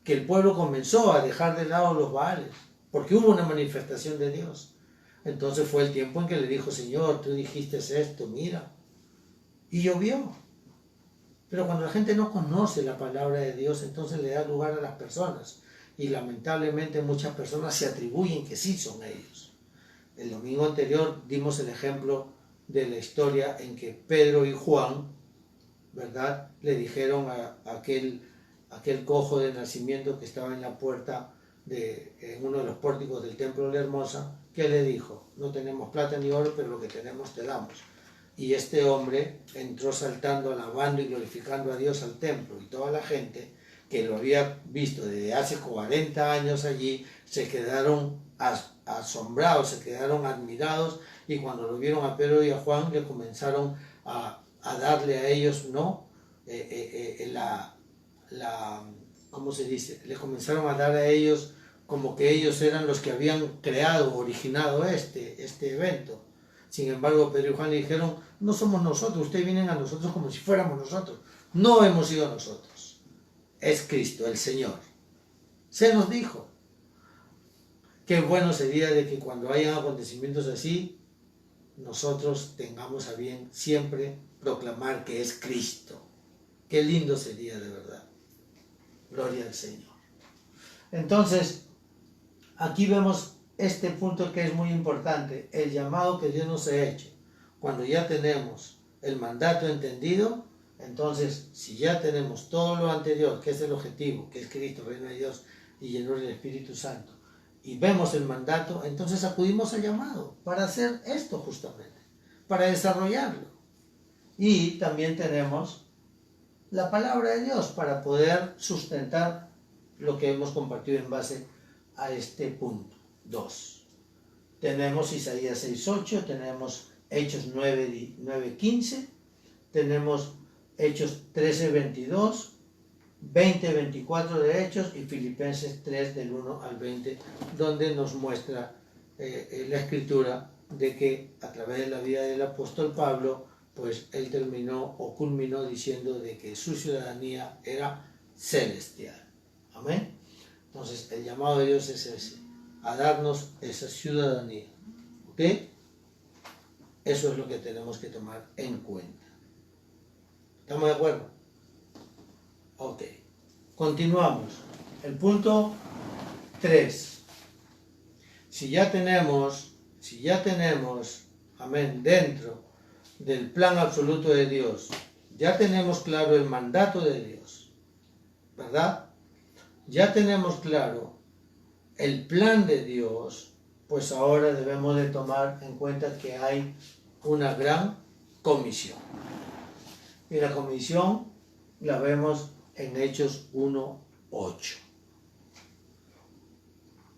que el pueblo comenzó a dejar de lado los baales, porque hubo una manifestación de Dios. Entonces fue el tiempo en que le dijo, Señor, tú dijiste esto, mira. Y llovió. Pero cuando la gente no conoce la palabra de Dios, entonces le da lugar a las personas. Y lamentablemente muchas personas se atribuyen que sí son ellos. El domingo anterior dimos el ejemplo de la historia en que Pedro y Juan, ¿verdad?, le dijeron a aquel cojo de nacimiento que estaba en la puerta, en uno de los pórticos del templo de la Hermosa, que le dijo, no tenemos plata ni oro, pero lo que tenemos te damos. Y este hombre entró saltando, alabando y glorificando a Dios al templo, y toda la gente que lo había visto desde hace 40 años allí, se quedaron asombrados, se quedaron admirados, y cuando lo vieron a Pedro y a Juan, le comenzaron a darle a ellos, ¿no?, ¿cómo se dice? Le comenzaron a dar a ellos como que ellos eran los que habían creado, originado este evento. Sin embargo, Pedro y Juan le dijeron, no somos nosotros, ustedes vienen a nosotros como si fuéramos nosotros. No hemos sido nosotros. Es Cristo, el Señor. Se nos dijo. Qué bueno sería de que cuando hayan acontecimientos así, nosotros tengamos a bien siempre proclamar que es Cristo. Qué lindo sería de verdad. Gloria al Señor. Entonces, aquí vemos este punto que es muy importante, el llamado que Dios nos ha hecho. Cuando ya tenemos el mandato entendido, entonces, si ya tenemos todo lo anterior, que es el objetivo, que es Cristo, reino de Dios y llenura del Espíritu Santo, y vemos el mandato, entonces acudimos al llamado para hacer esto justamente, para desarrollarlo. Y también tenemos la palabra de Dios para poder sustentar lo que hemos compartido en base a este punto 2. Tenemos Isaías 6:8, tenemos Hechos 9:15, tenemos Hechos 13:22, 20:24 de Hechos y Filipenses 3 del 1 al 20, donde nos muestra la escritura de que a través de la vida del apóstol Pablo, pues él terminó o culminó diciendo de que su ciudadanía era celestial. Amén. Entonces el llamado de Dios es ese, a darnos esa ciudadanía. ¿Ok? Eso es lo que tenemos que tomar en cuenta. ¿Estamos de acuerdo? Ok. Continuamos. El punto 3. Si ya tenemos, amén, dentro del plan absoluto de Dios, ya tenemos claro el mandato de Dios, ¿verdad? Ya tenemos claro el plan de Dios, pues ahora debemos de tomar en cuenta que hay una gran comisión. Y la comisión la vemos en Hechos 1:8.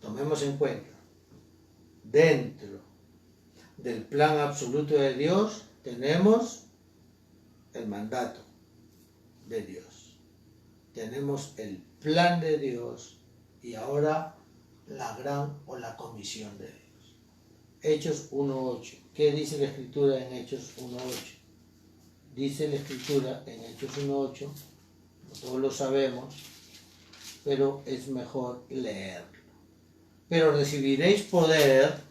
Tomemos en cuenta, dentro del plan absoluto de Dios tenemos el mandato de Dios, tenemos el plan de Dios y ahora la gran o la comisión de Dios. Hechos 1:8. ¿Qué dice la Escritura en Hechos 1:8? Dice la Escritura en Hechos 1:8, todos lo sabemos, pero es mejor leerlo. Pero recibiréis poder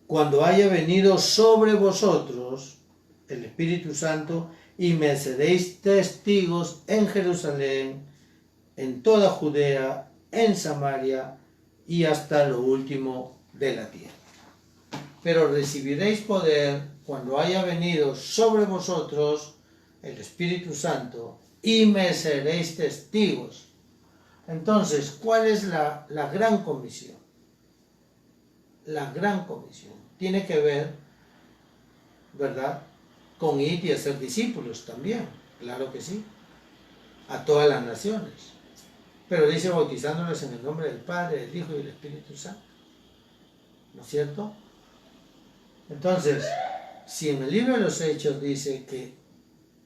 cuando haya venido sobre vosotros el Espíritu Santo y me seréis testigos en Jerusalén, en toda Judea, en Samaria y hasta lo último de la tierra. Pero recibiréis poder cuando haya venido sobre vosotros el Espíritu Santo y me seréis testigos. Entonces, ¿cuál es la gran comisión? La gran comisión tiene que ver, ¿verdad?, con ir y hacer discípulos también, claro que sí, a todas las naciones. Pero dice bautizándoles en el nombre del Padre, del Hijo y del Espíritu Santo. ¿No es cierto? Entonces, si en el libro de los Hechos dice que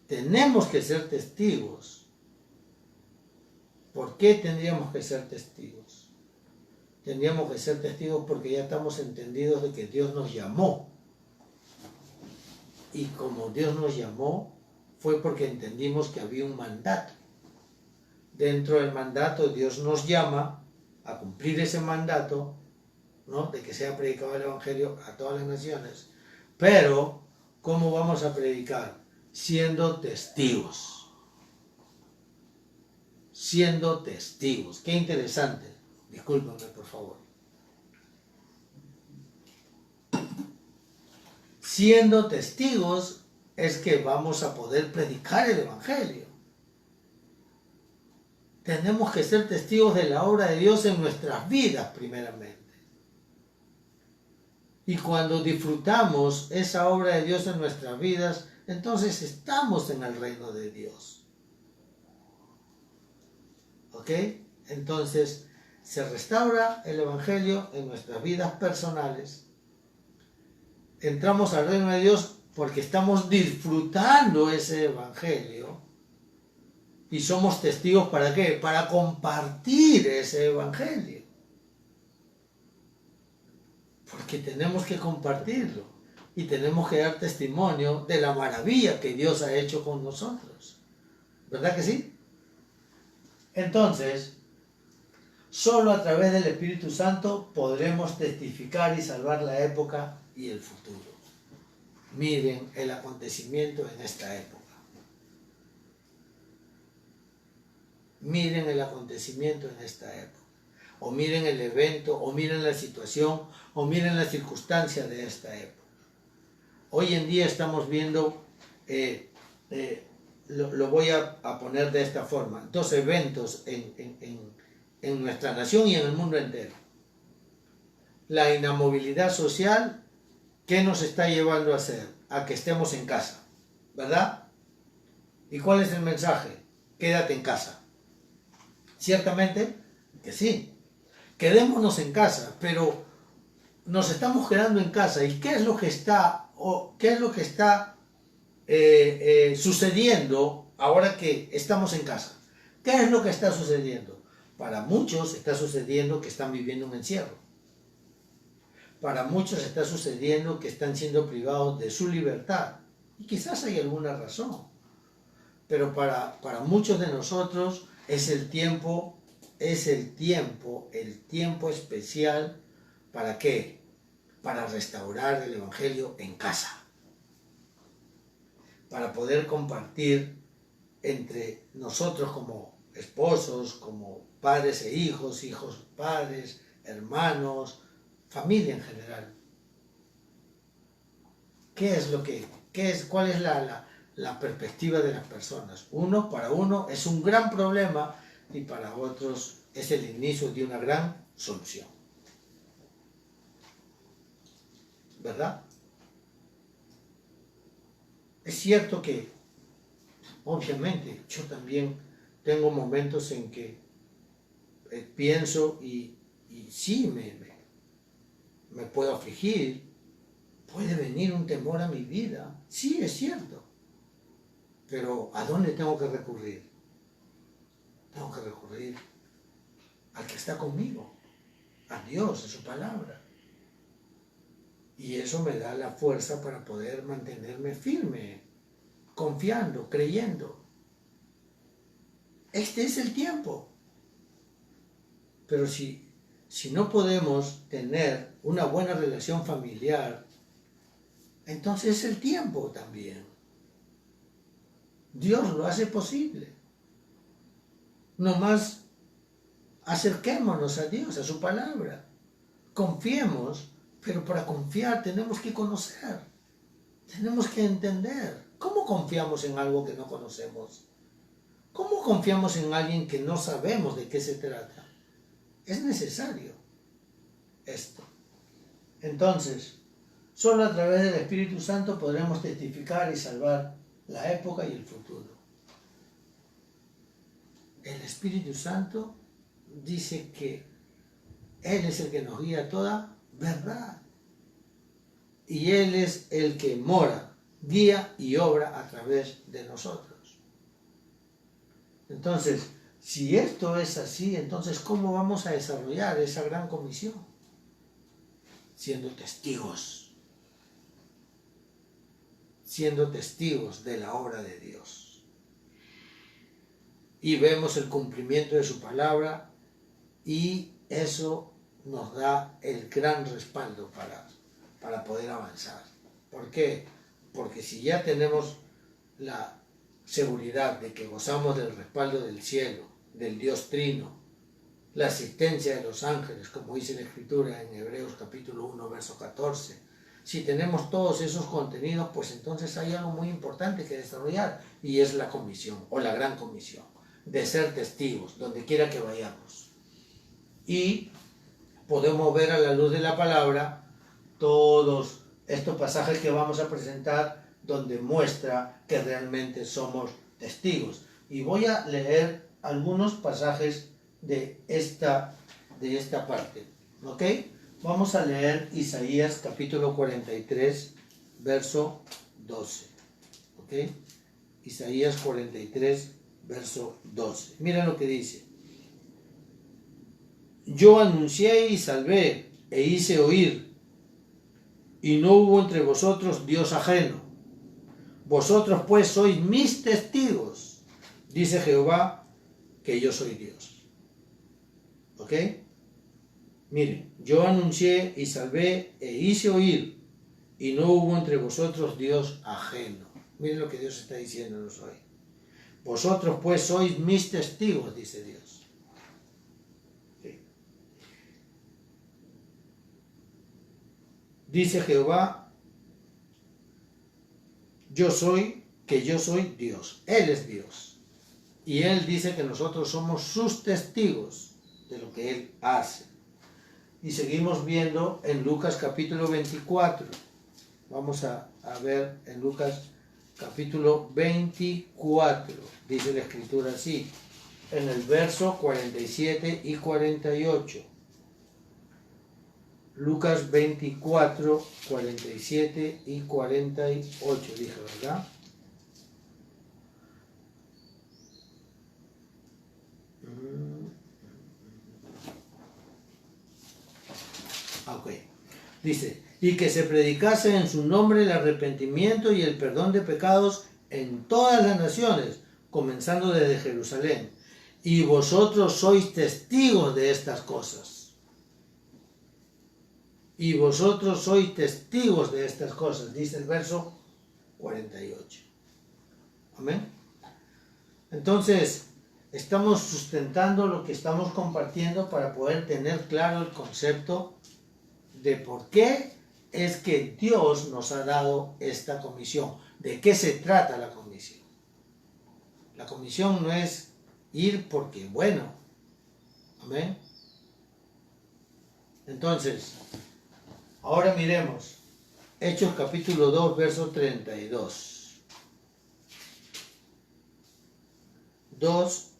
tenemos que ser testigos, ¿por qué tendríamos que ser testigos? Tendríamos que ser testigos porque ya estamos entendidos de que Dios nos llamó. Y como Dios nos llamó, fue porque entendimos que había un mandato. Dentro del mandato, Dios nos llama a cumplir ese mandato, ¿no?, de que sea predicado el Evangelio a todas las naciones. Pero, ¿cómo vamos a predicar? Siendo testigos. Siendo testigos. Qué interesante. Discúlpenme, por favor. Siendo testigos es que vamos a poder predicar el Evangelio. Tenemos que ser testigos de la obra de Dios en nuestras vidas, primeramente. Y cuando disfrutamos esa obra de Dios en nuestras vidas, entonces estamos en el reino de Dios. ¿Ok? Entonces, se restaura el Evangelio en nuestras vidas personales. Entramos al reino de Dios porque estamos disfrutando ese Evangelio. Y somos testigos, ¿para qué? Para compartir ese Evangelio. Porque tenemos que compartirlo. Y tenemos que dar testimonio de la maravilla que Dios ha hecho con nosotros. ¿Verdad que sí? Entonces, solo a través del Espíritu Santo podremos testificar y salvar la época y el futuro. Miren el acontecimiento en esta época. Miren el acontecimiento en esta época. O miren el evento, o miren la situación, o miren la circunstancia de esta época. Hoy en día estamos viendo, lo voy a poner de esta forma, dos eventos en nuestra nación y en el mundo entero. La inamovilidad social, ¿qué nos está llevando a hacer? A que estemos en casa, ¿verdad? ¿Y cuál es el mensaje? Quédate en casa. Ciertamente que sí. Quedémonos en casa, pero nos estamos quedando en casa. ¿Y qué es lo que está, sucediendo ahora que estamos en casa? ¿Qué es lo que está sucediendo? Para muchos está sucediendo que están viviendo un encierro. Para muchos está sucediendo que están siendo privados de su libertad. Y quizás hay alguna razón. Pero para muchos de nosotros es el tiempo es el tiempo especial, ¿para qué? Para restaurar el Evangelio en casa, para poder compartir entre nosotros como esposos, como padres e hijos, hijos, padres, hermanos, familia en general. ¿Cuál es la perspectiva de las personas? Para uno es un gran problema y para otros es el inicio de una gran solución. ¿Verdad? Es cierto que, obviamente, yo también tengo momentos en que pienso y sí me puedo afligir, puede venir un temor a mi vida, sí, es cierto, pero ¿a dónde tengo que recurrir? Tengo que recurrir al que está conmigo, a Dios, a su palabra. Y eso me da la fuerza para poder mantenerme firme, confiando, creyendo. Este es el tiempo. Pero si no podemos tener una buena relación familiar, entonces es el tiempo también. Dios lo hace posible. Nomás acerquémonos a Dios, a su palabra. Confiemos, pero para confiar tenemos que conocer. Tenemos que entender. ¿Cómo confiamos en algo que no conocemos? ¿Cómo confiamos en alguien que no sabemos de qué se trata? Es necesario esto. Entonces, solo a través del Espíritu Santo podremos testificar y salvar la época y el futuro. El Espíritu Santo dice que Él es el que nos guía a toda verdad. Y Él es el que mora, guía y obra a través de nosotros. Entonces, si esto es así, entonces ¿cómo vamos a desarrollar esa gran comisión? Siendo testigos de la obra de Dios. Y vemos el cumplimiento de su palabra y eso nos da el gran respaldo para poder avanzar. ¿Por qué? Porque si ya tenemos la seguridad de que gozamos del respaldo del cielo, del Dios Trino, la asistencia de los ángeles, como dice la Escritura en Hebreos capítulo 1, verso 14, si tenemos todos esos contenidos, pues entonces hay algo muy importante que desarrollar y es la comisión o la gran comisión de ser testigos donde quiera que vayamos. Y podemos ver a la luz de la palabra todos estos pasajes que vamos a presentar donde muestra que realmente somos testigos. Y voy a leer algunos pasajes de esta parte, ¿ok? Vamos a leer Isaías capítulo 43, verso 12, ¿ok? Isaías 43, verso 12. Mira lo que dice. Yo anuncié y salvé, e hice oír, y no hubo entre vosotros Dios ajeno. Vosotros pues sois mis testigos, dice Jehová, que yo soy Dios. ¿Ok? Miren, yo anuncié y salvé e hice oír, y no hubo entre vosotros Dios ajeno. Miren lo que Dios está diciéndonos hoy. Vosotros pues sois mis testigos, dice Dios. ¿Sí? Dice Jehová, yo soy Dios. Él es Dios. Y Él dice que nosotros somos sus testigos de lo que Él hace. Y seguimos viendo en Lucas capítulo 24. Vamos a ver en Lucas capítulo 24. Dice la Escritura así, en el verso 47 y 48. Lucas 24, 47 y 48, dije, ¿verdad? Ok. Dice, y que se predicase en su nombre el arrepentimiento y el perdón de pecados en todas las naciones, comenzando desde Jerusalén. y vosotros sois testigos de estas cosas. Y vosotros sois testigos de estas cosas, dice el verso 48. Amén. Entonces, estamos sustentando lo que estamos compartiendo para poder tener claro el concepto de por qué es que Dios nos ha dado esta comisión. ¿De qué se trata la comisión? La comisión no es ir porque bueno. Amén. Entonces, ahora miremos Hechos capítulo 2, verso 32.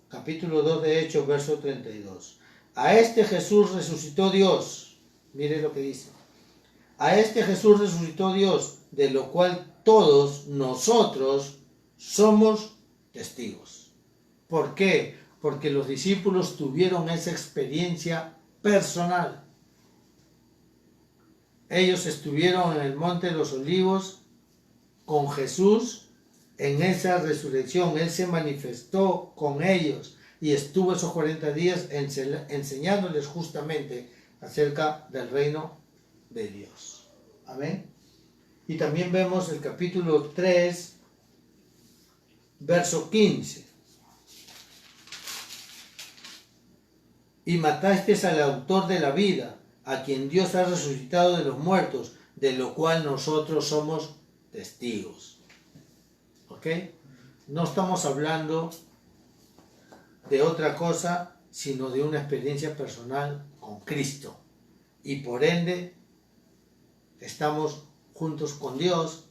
Capítulo 2 de Hechos, verso 32. A este Jesús resucitó Dios. Mire lo que dice. A este Jesús resucitó Dios, de lo cual todos nosotros somos testigos. ¿Por qué? Porque los discípulos tuvieron esa experiencia personal. Ellos estuvieron en el Monte de los Olivos con Jesús en esa resurrección. Él se manifestó con ellos y estuvo esos 40 días enseñándoles justamente acerca del reino de Dios. Amén. Y también vemos el capítulo 3, verso 15. Y matasteis al autor de la vida, a quien Dios ha resucitado de los muertos, de lo cual nosotros somos testigos. ¿Ok? No estamos hablando de otra cosa, sino de una experiencia personal con Cristo. Y por ende, estamos juntos con Dios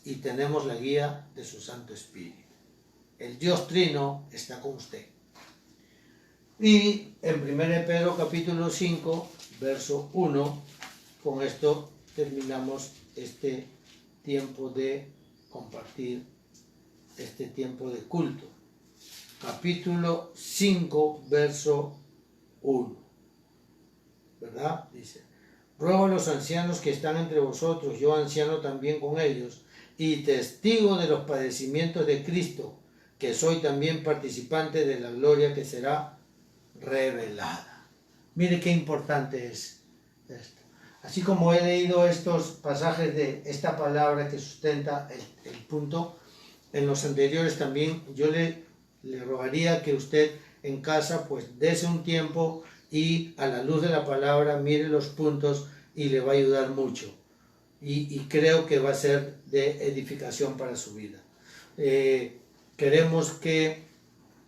y tenemos la guía de su Santo Espíritu. El Dios Trino está con usted. Y en 1 Pedro capítulo 5, verso 1, con esto terminamos este tiempo de compartir, este tiempo de culto. Capítulo 5, verso 1. ¿Verdad? Dice: ruego a los ancianos que están entre vosotros, yo anciano también con ellos, y testigo de los padecimientos de Cristo, que soy también participante de la gloria que será revelada. Mire qué importante es esto. Así como he leído estos pasajes de esta palabra que sustenta el punto, en los anteriores también yo le rogaría que usted en casa pues dese un tiempo y a la luz de la palabra mire los puntos y le va a ayudar mucho. Y creo que va a ser de edificación para su vida. Queremos que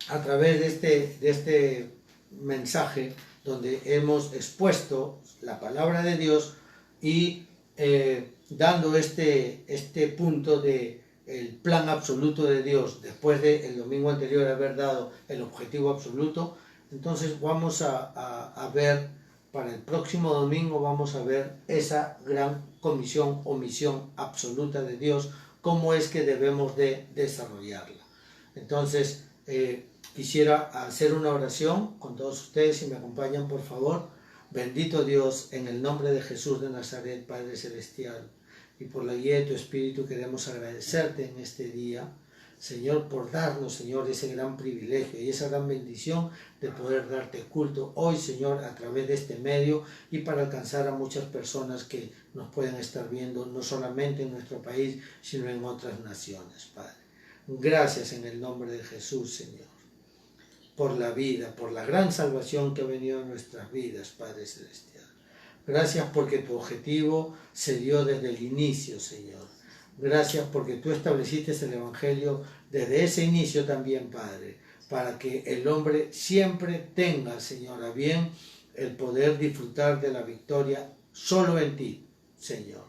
a través de este mensaje donde hemos expuesto la palabra de Dios y dando este punto de el plan absoluto de Dios después del domingo anterior haber dado el objetivo absoluto, entonces vamos a ver para el próximo domingo, vamos a ver esa gran comisión o misión absoluta de Dios, cómo es que debemos de desarrollarla. Entonces quisiera hacer una oración con todos ustedes, si me acompañan por favor. Bendito Dios, en el nombre de Jesús de Nazaret, Padre Celestial, y por la guía de tu Espíritu queremos agradecerte en este día, Señor, por darnos, Señor, ese gran privilegio y esa gran bendición de poder darte culto hoy, Señor, a través de este medio y para alcanzar a muchas personas que nos pueden estar viendo, no solamente en nuestro país, sino en otras naciones, Padre. Gracias en el nombre de Jesús, Señor, por la vida, por la gran salvación que ha venido a nuestras vidas, Padre Celestial. Gracias porque tu objetivo se dio desde el inicio, Señor. Gracias porque tú estableciste el Evangelio desde ese inicio también, Padre, para que el hombre siempre tenga, Señor, a bien el poder disfrutar de la victoria solo en ti, Señor.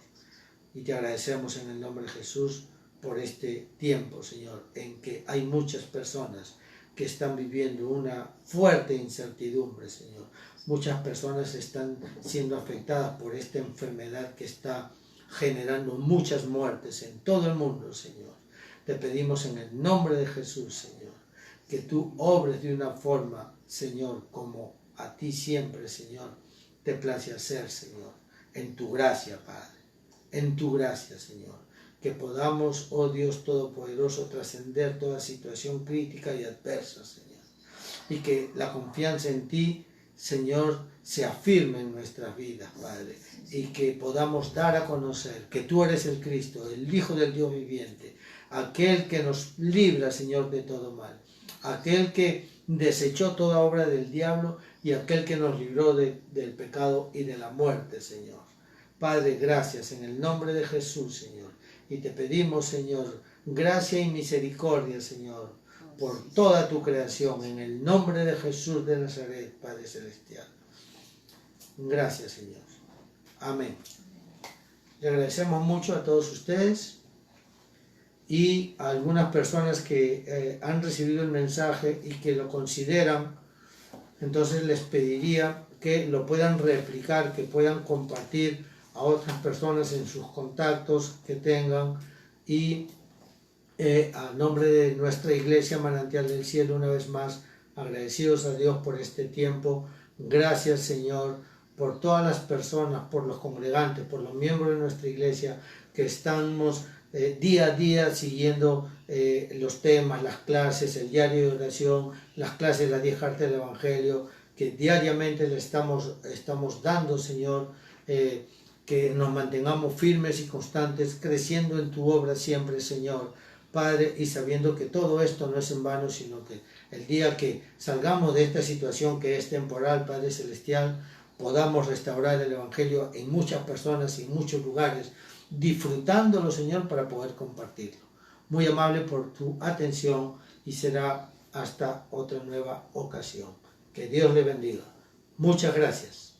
Y te agradecemos en el nombre de Jesús por este tiempo, Señor, en que hay muchas personas que están viviendo una fuerte incertidumbre, Señor. Muchas personas están siendo afectadas por esta enfermedad que está generando muchas muertes en todo el mundo, Señor. Te pedimos en el nombre de Jesús, Señor, que tú obres de una forma, Señor, como a ti siempre, Señor, te place hacer, Señor, en tu gracia, Padre, en tu gracia, Señor. Que podamos, oh Dios Todopoderoso, trascender toda situación crítica y adversa, Señor. y que la confianza en ti, Señor, se afirme en nuestras vidas, Padre, y que podamos dar a conocer que tú eres el Cristo, el Hijo del Dios viviente, aquel que nos libra, Señor, de todo mal, aquel que desechó toda obra del diablo y aquel que nos libró del pecado y de la muerte, Señor. Padre, gracias en el nombre de Jesús, Señor, y te pedimos, Señor, gracia y misericordia, Señor, por toda tu creación, en el nombre de Jesús de Nazaret, Padre Celestial. Gracias, Señor. Amén. Le agradecemos mucho a todos ustedes y a algunas personas que han recibido el mensaje y que lo consideran. Entonces les pediría que lo puedan replicar, que puedan compartir a otras personas en sus contactos que tengan y a nombre de nuestra Iglesia Manantial del Cielo, una vez más, agradecidos a Dios por este tiempo. Gracias, Señor, por todas las personas, por los congregantes, por los miembros de nuestra Iglesia que estamos día a día siguiendo los temas, las clases, el diario de oración, las clases de las 10 cartas del Evangelio, que diariamente le estamos dando, Señor, que nos mantengamos firmes y constantes, creciendo en tu obra siempre, Señor, Padre, y sabiendo que todo esto no es en vano, sino que el día que salgamos de esta situación que es temporal, Padre Celestial, podamos restaurar el Evangelio en muchas personas y en muchos lugares, disfrutándolo, Señor, para poder compartirlo. Muy amable por tu atención y será hasta otra nueva ocasión. Que Dios le bendiga. Muchas gracias.